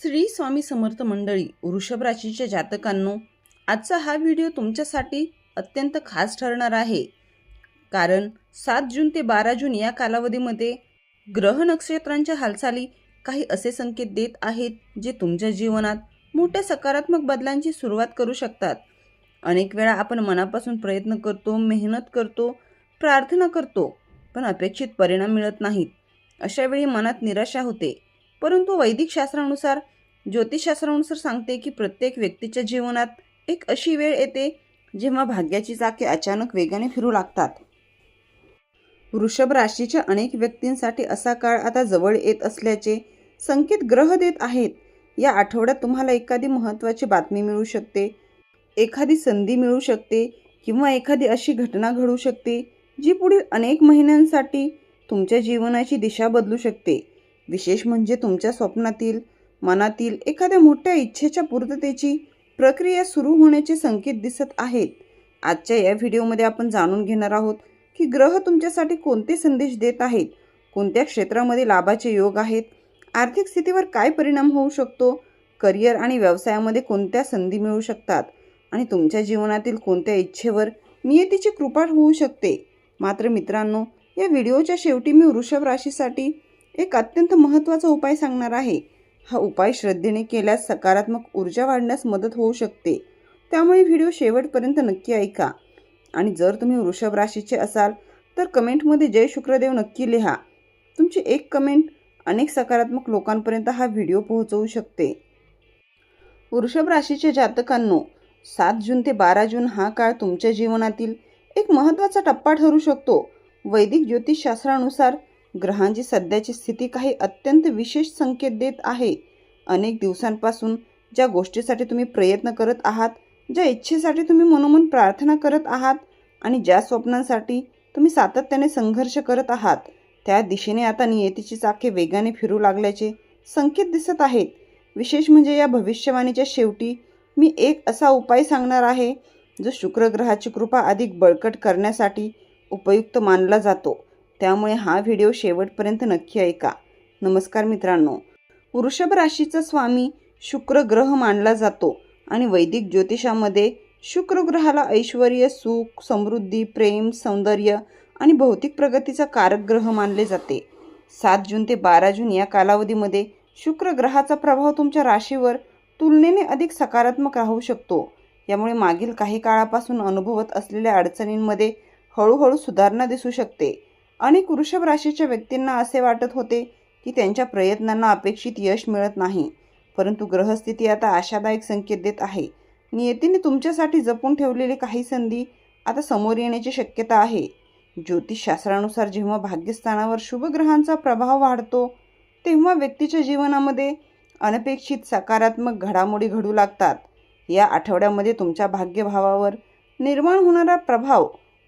श्री स्वामी समर्थ मंडळी, वृषभ राशीच्या जातकांनो, आजचा हा व्हिडिओ तुमच्यासाठी अत्यंत खास ठरणार आहे. कारण 7 जून ते 12 जून या कालावधीमध्ये ग्रह नक्षत्रांच्या हालचाली काही असे संकेत देत आहेत जे तुमच्या जीवनात मोठ्या सकारात्मक बदलांची सुरुवात करू शकतात. अनेक वेळा आपण मनापासून प्रयत्न करतो, मेहनत करतो, प्रार्थना करतो, पण अपेक्षित परिणाम मिळत नाहीत. अशा वेळी मनात निराशा होते. परंतु वैदिक शास्त्रानुसार, ज्योतिषशास्त्रानुसार सांगते की प्रत्येक व्यक्तीच्या जीवनात एक अशी वेळ येते जेव्हा भाग्याची चाके अचानक वेगाने फिरू लागतात. वृषभ राशीच्या अनेक व्यक्तींसाठी असा काळ आता जवळ येत असल्याचे संकेत ग्रह देत आहेत. या आठवड्यात तुम्हाला एखादी महत्त्वाची बातमी मिळू शकते, एखादी संधी मिळू शकते किंवा एखादी अशी घटना घडू शकते जी पुढील अनेक महिन्यांसाठी तुमच्या जीवनाची दिशा बदलू शकते. विशेष म्हणजे तुमच्या स्वप्नातील, मनातील एखाद्या मोठ्या इच्छेच्या पूर्ततेची प्रक्रिया सुरू होण्याचे संकेत दिसत आहेत. आजच्या या व्हिडिओमध्ये आपण जाणून घेणार आहोत की ग्रह तुमच्यासाठी कोणते संदेश देत आहेत, कोणत्या क्षेत्रामध्ये लाभाचे योग आहेत, आर्थिक स्थितीवर काय परिणाम होऊ शकतो, करिअर आणि व्यवसायामध्ये कोणत्या संधी मिळू शकतात आणि तुमच्या जीवनातील कोणत्या इच्छेवर नियतीची कृपा होऊ शकते. मात्र मित्रांनो, या व्हिडिओच्या शेवटी मी वृषभ राशीसाठी एक अत्यंत महत्त्वाचा उपाय सांगणार आहे. हा उपाय श्रद्धेने केल्यास सकारात्मक ऊर्जा वाढण्यास मदत होऊ शकते. त्यामुळे व्हिडिओ शेवटपर्यंत नक्की ऐका. आणि जर तुम्ही वृषभ राशीचे असाल तर कमेंटमध्ये जय शुक्रदेव नक्की लिहा. तुमची एक कमेंट अनेक सकारात्मक लोकांपर्यंत हा व्हिडिओ पोहोचवू शकते. वृषभ राशीच्या जातकांनो, 7 जून ते 12 जून हा काळ तुमच्या जीवनातील एक महत्त्वाचा टप्पा ठरू शकतो. वैदिक ज्योतिषशास्त्रानुसार ग्रहांची सध्याची स्थिती काही अत्यंत विशेष संकेत देत आहे. अनेक दिवसांपासून ज्या गोष्टीसाठी तुम्ही प्रयत्न करत आहात, ज्या इच्छेसाठी तुम्ही मनोमन प्रार्थना करत आहात आणि ज्या स्वप्नांसाठी तुम्ही सातत्याने संघर्ष करत आहात, त्या दिशेने आता नियतीची चाके वेगाने फिरू लागल्याचे संकेत दिसत आहेत. विशेष म्हणजे या भविष्यवाणीच्या शेवटी मी एक असा उपाय सांगणार आहे जो शुक्र ग्रहाची कृपा अधिक बळकट करण्यासाठी उपयुक्त मानला जातो. त्यामुळे हा व्हिडिओ शेवटपर्यंत नक्की ऐका. नमस्कार मित्रांनो, वृषभ राशीचा स्वामी शुक्र ग्रह मानला जातो आणि वैदिक ज्योतिषामध्ये शुक्र ग्रहाला ऐश्वर्य, सुख, समृद्धी, प्रेम, सौंदर्य आणि भौतिक प्रगतीचा कारक ग्रह मानले जाते. 7 जून ते 12 जून या कालावधीमध्ये शुक्र ग्रहाचा प्रभाव तुमच्या राशीवर तुलनेने अधिक सकारात्मक राहू शकतो. यामुळे मागील काही काळापासून अनुभवत असलेल्या अडचणींमध्ये हळूहळू सुधारणा दिसू शकते. अनेक वृषभ राशीच्या व्यक्तींना असे वाटत होते की त्यांच्या प्रयत्नांना अपेक्षित यश मिळत नाही, परंतु ग्रहस्थिती आता आशादायक संकेत देत आहे. नियतीने तुमच्यासाठी जपून ठेवलेली काही संधी आता समोर येण्याची शक्यता आहे. ज्योतिषशास्त्रानुसार जेव्हा भाग्यस्थानावर शुभ ग्रहांचा प्रभाव वाढतो तेव्हा व्यक्तीच्या जीवनामध्ये अनपेक्षित सकारात्मक घडामोडी घडू लागतात. या आठवड्यामध्ये तुमच्या भाग्यभावावर निर्माण होणारा प्रभाव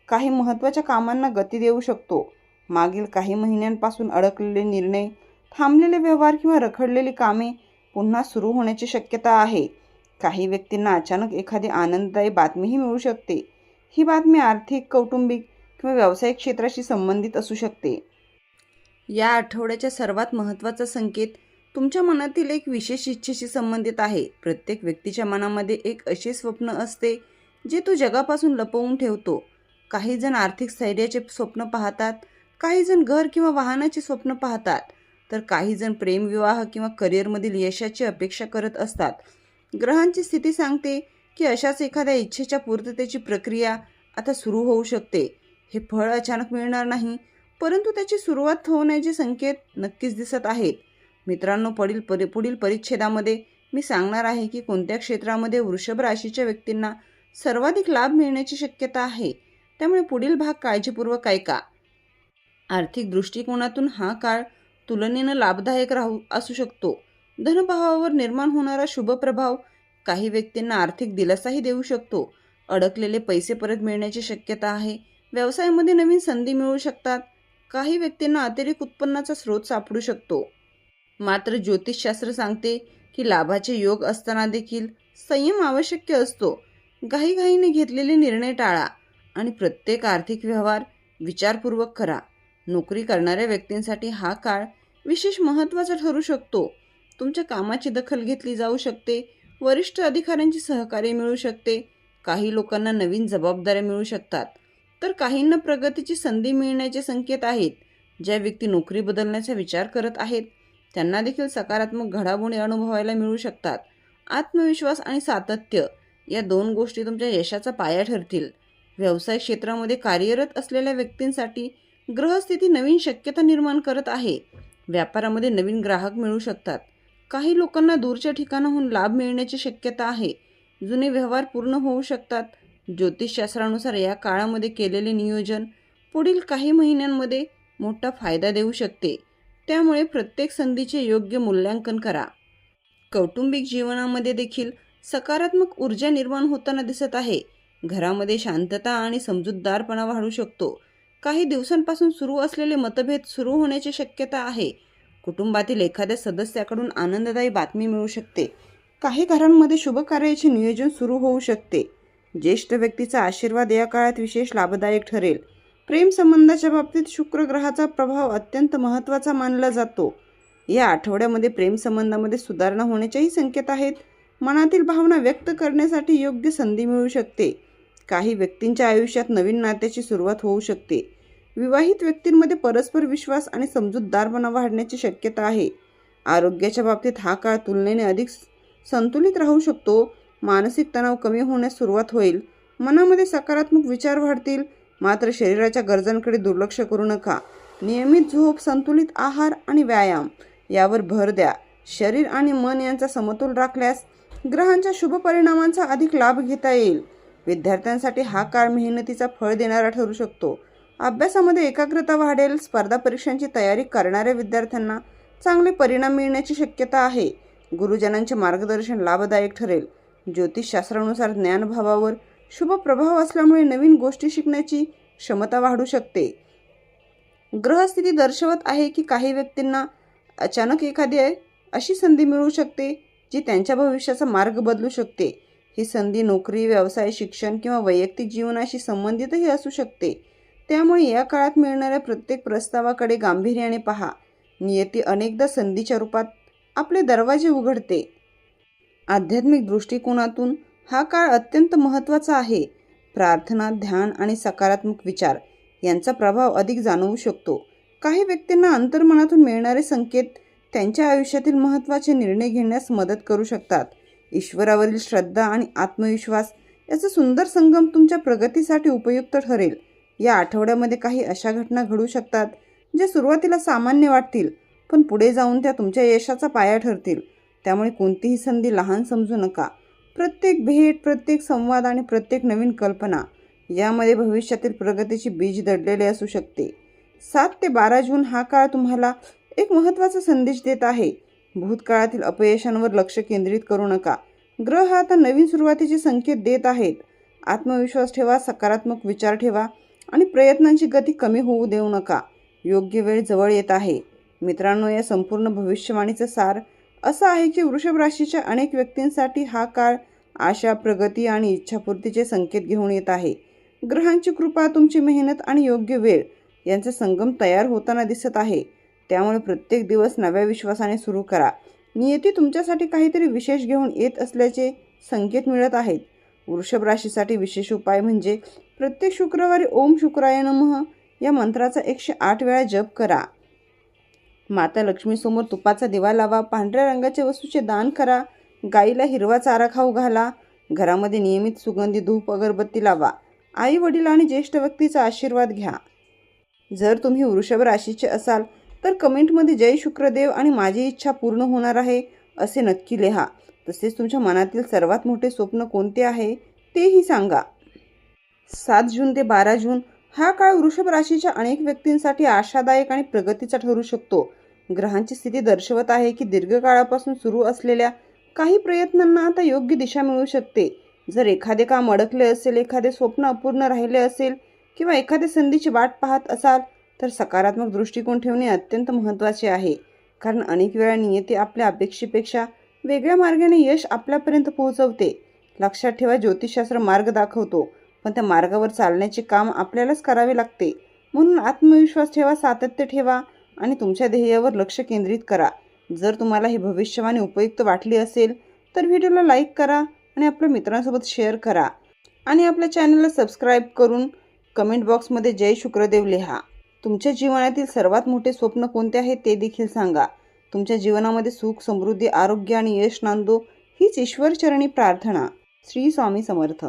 काही महत्त्वाच्या कामांना गती देऊ शकतो. मागील काही महिन्यांपासून अडकलेले निर्णय, थांबलेले व्यवहार किंवा रखडलेली कामे पुन्हा सुरू होण्याची शक्यता आहे. काही व्यक्तींना अचानक एखादी आनंददायी बातमीही मिळू शकते. ही बातमी आर्थिक, कौटुंबिक किंवा व्यावसायिक क्षेत्राशी संबंधित असू शकते. या आठवड्याचा सर्वात महत्त्वाचा संकेत तुमच्या मनातील एक विशेष इच्छेशी संबंधित आहे. प्रत्येक व्यक्तीच्या मनामध्ये एक असे स्वप्न असते जे तो जगापासून लपवून ठेवतो. काही जण आर्थिक स्थैर्याचे स्वप्न पाहतात, काही जण घर किंवा वाहनाचे स्वप्न पाहतात, तर काही जण प्रेमविवाह किंवा करिअरमधील यशाची अपेक्षा करत असतात. ग्रहांची स्थिती सांगते की अशाच एखाद्या इच्छेच्या पूर्ततेची प्रक्रिया आता सुरू होऊ शकते. हे फळ अचानक मिळणार नाही, परंतु त्याची सुरुवात होण्याचे संकेत नक्कीच दिसत आहेत. मित्रांनो, पुढील परिच्छेदामध्ये मी सांगणार आहे की कोणत्या क्षेत्रामध्ये वृषभ राशीच्या व्यक्तींना सर्वाधिक लाभ मिळण्याची शक्यता आहे. त्यामुळे पुढील भाग काळजीपूर्वक ऐका. आर्थिक दृष्टिकोनातून हा काळ तुलनेनं लाभदायक असू शकतो. धनभावावर निर्माण होणारा शुभ प्रभाव काही व्यक्तींना आर्थिक दिलासाही देऊ शकतो. अडकलेले पैसे परत मिळण्याची शक्यता आहे. व्यवसायामध्ये नवीन संधी मिळू शकतात. काही व्यक्तींना अतिरिक्त उत्पन्नाचा स्रोत सापडू शकतो. मात्र ज्योतिषशास्त्र सांगते की लाभाचे योग असताना देखील संयम आवश्यक असतो. घाईघाईने घेतलेले निर्णय टाळा आणि प्रत्येक आर्थिक व्यवहार विचारपूर्वक करा. नोकरी करणाऱ्या व्यक्तींसाठी हा काळ विशेष महत्त्वाचा ठरू शकतो. तुमच्या कामाची दखल घेतली जाऊ शकते. वरिष्ठ अधिकाऱ्यांचे सहकार्य मिळू शकते. काही लोकांना नवीन जबाबदाऱ्या मिळू शकतात, तर काहींना प्रगतीची संधी मिळण्याचे संकेत आहेत. ज्या व्यक्ती नोकरी बदलण्याचा विचार करत आहेत त्यांना देखील सकारात्मक घडामोडी अनुभवायला मिळू शकतात. आत्मविश्वास आणि सातत्य या दोन गोष्टी तुमच्या यशाचा पाया ठरतील. व्यवसाय क्षेत्रामध्ये कार्यरत असलेल्या व्यक्तींसाठी ग्रहस्थिती नवीन शक्यता निर्माण करत आहे. व्यापारामध्ये नवीन ग्राहक मिळू शकतात. काही लोकांना दूरच्या ठिकाणाहून लाभ मिळण्याची शक्यता आहे. जुने व्यवहार पूर्ण होऊ शकतात. ज्योतिषशास्त्रानुसार या काळामध्ये केलेले नियोजन पुढील काही महिन्यांमध्ये मोठा फायदा देऊ शकते. त्यामुळे प्रत्येक संधीचे योग्य मूल्यांकन करा. कौटुंबिक जीवनामध्ये देखील सकारात्मक ऊर्जा निर्माण होताना दिसत आहे. घरामध्ये शांतता आणि समजूतदारपणा वाढू शकतो. काही दिवसांपासून सुरू असलेले मतभेद सुरू होण्याची शक्यता आहे. कुटुंबातील एखाद्या सदस्याकडून आनंददायी बातमी मिळू शकते. काही घरांमध्ये शुभ कार्याचे नियोजन सुरू होऊ शकते. ज्येष्ठ व्यक्तीचा आशीर्वाद या काळात विशेष लाभदायक ठरेल. प्रेम संबंधाच्या बाबतीत शुक्र ग्रहाचा प्रभाव अत्यंत महत्त्वाचा मानला जातो. या आठवड्यामध्ये प्रेम संबंधामध्ये सुधारणा होण्याचेही संकेत आहेत. मनातील भावना व्यक्त करण्यासाठी योग्य संधी मिळू शकते. काही व्यक्तींच्या आयुष्यात नवीन नात्याची सुरुवात होऊ शकते. विवाहित व्यक्तींमध्ये परस्पर विश्वास आणि समजूतदारपणा वाढण्याची शक्यता आहे. आरोग्याच्या बाबतीत हा काळ तुलनेने अधिक संतुलित राहू शकतो. मानसिक तणाव कमी होण्यास सुरुवात होईल. मनामध्ये सकारात्मक विचार वाढतील. मात्र शरीराच्या गरजांकडे दुर्लक्ष करू नका. नियमित झोप, संतुलित आहार आणि व्यायाम यावर भर द्या. शरीर आणि मन यांचा समतोल राखल्यास ग्रहांच्या शुभ परिणामांचा अधिक लाभ घेता येईल. विद्यार्थ्यांसाठी हा काळ मेहनतीचा फळ देणारा ठरू शकतो. अभ्यासामध्ये एकाग्रता वाढेल. स्पर्धा परीक्षांची तयारी करणाऱ्या विद्यार्थ्यांना चांगले परिणाम मिळण्याची शक्यता आहे. गुरुजनांचे मार्गदर्शन लाभदायक ठरेल. ज्योतिषशास्त्रानुसार ज्ञानभावावर शुभ प्रभाव असल्यामुळे नवीन गोष्टी शिकण्याची क्षमता वाढू शकते. ग्रहस्थिती दर्शवत आहे की काही व्यक्तींना अचानक एखादी अशी संधी मिळू शकते जी त्यांच्या भविष्याचा मार्ग बदलू शकते. ही संधी नोकरी, व्यवसाय, शिक्षण किंवा वैयक्तिक जीवनाशी संबंधितही असू शकते. त्यामुळे या काळात मिळणाऱ्या प्रत्येक प्रस्तावाकडे गांभीर्याने पहा. नियती अनेकदा संधीच्या रूपात आपले दरवाजे उघडते. आध्यात्मिक दृष्टिकोनातून हा काळ अत्यंत महत्त्वाचा आहे. प्रार्थना, ध्यान आणि सकारात्मक विचार यांचा प्रभाव अधिक जाणवू शकतो. काही व्यक्तींना अंतर्मनातून मिळणारे संकेत त्यांच्या आयुष्यातील महत्त्वाचे निर्णय घेण्यास मदत करू शकतात. ईश्वरावरील श्रद्धा आणि आत्मविश्वास याचा सुंदर संगम तुमच्या प्रगतीसाठी उपयुक्त ठरेल. या आठवड्यामध्ये काही अशा घटना घडू शकतात ज्या सुरुवातीला सामान्य वाटतील, पण पुढे जाऊन त्या तुमच्या यशाचा पाया ठरतील. त्यामुळे कोणतीही संधी लहान समजू नका. प्रत्येक भेट, प्रत्येक संवाद आणि प्रत्येक नवीन कल्पना यामध्ये भविष्यातील प्रगतीची बीज दडलेले असू शकते. 7 ते 12 जून हा काळ तुम्हाला एक महत्त्वाचा संदेश देत आहे. भूतकाळातील अपयशांवर लक्ष केंद्रित करू नका. ग्रह आता नवीन सुरुवातीचे संकेत देत आहेत. आत्मविश्वास ठेवा, सकारात्मक विचार ठेवा आणि प्रयत्नांची गती कमी होऊ देऊ नका. योग्य वेळ जवळ येत आहे. मित्रांनो, या संपूर्ण भविष्यवाणीचं सार असं आहे की वृषभ राशीच्या अनेक व्यक्तींसाठी हा काळ आशा, प्रगती आणि इच्छापूर्तीचे संकेत घेऊन येत आहे. ग्रहांची कृपा, तुमची मेहनत आणि योग्य वेळ यांचा संगम तयार होताना दिसत आहे. त्यामुळे प्रत्येक दिवस नव्या विश्वासाने सुरू करा. नियती तुमच्यासाठी काहीतरी विशेष घेऊन येत असल्याचे संकेत मिळत आहेत. वृषभ राशीसाठी विशेष उपाय म्हणजे प्रत्येक शुक्रवारी ओम शुक्राय नमः या मंत्राचा 108 वेळा जप करा. माता लक्ष्मीसमोर तुपाचा दिवा लावा. पांढऱ्या रंगाच्या वस्तूचे दान करा. गाईला हिरवा चारा खाऊ घाला. घरामध्ये नियमित सुगंधी धूप अगरबत्ती लावा. आई वडील आणि ज्येष्ठ व्यक्तीचा आशीर्वाद घ्या. जर तुम्ही वृषभ राशीचे असाल तर कमेंटमध्ये जय शुक्रदेव आणि माझी इच्छा पूर्ण होणार आहे असे नक्की लिहा. तसेच तुमच्या मनातील सर्वात मोठे स्वप्न कोणते आहे तेही सांगा. 7 जून ते 12 जून हा काळ वृषभ राशीच्या अनेक व्यक्तींसाठी आशादायक आणि प्रगतीचा ठरू शकतो. ग्रहांची स्थिती दर्शवत आहे की दीर्घकाळापासून सुरू असलेल्या काही प्रयत्नांना आता योग्य दिशा मिळू शकते. जर एखादे काम अडकले असेल, एखादे स्वप्न अपूर्ण राहिले असेल किंवा एखाद्या संधीची वाट पाहत असाल तर सकारात्मक दृष्टिकोन ठेवणे अत्यंत महत्त्वाचे आहे. कारण अनेक वेळा नियती आपल्या अपेक्षेपेक्षा वेगळ्या मार्गाने यश आपल्यापर्यंत पोहोचवते. लक्षात ठेवा, ज्योतिषशास्त्र मार्ग दाखवतो, पण त्या मार्गावर चालण्याचे काम आपल्यालाच करावे लागते. म्हणून आत्मविश्वास ठेवा, सातत्य ठेवा आणि तुमच्या ध्येयावर लक्ष केंद्रित करा. जर तुम्हाला ही भविष्यवाणी उपयुक्त वाटली असेल तर व्हिडिओला लाईक करा आणि आपल्या मित्रांसोबत शेअर करा आणि आपल्या चॅनलला सबस्क्राईब करून कमेंट बॉक्समध्ये जय शुक्रदेव लिहा. तुमच्या जीवनातील सर्वात मोठे स्वप्न कोणते आहे ते देखील सांगा. तुमच्या जीवनामध्ये सुख, समृद्धी, आरोग्य आणि यश नांदो हीच ईश्वरचरणी प्रार्थना. श्री स्वामी समर्थ.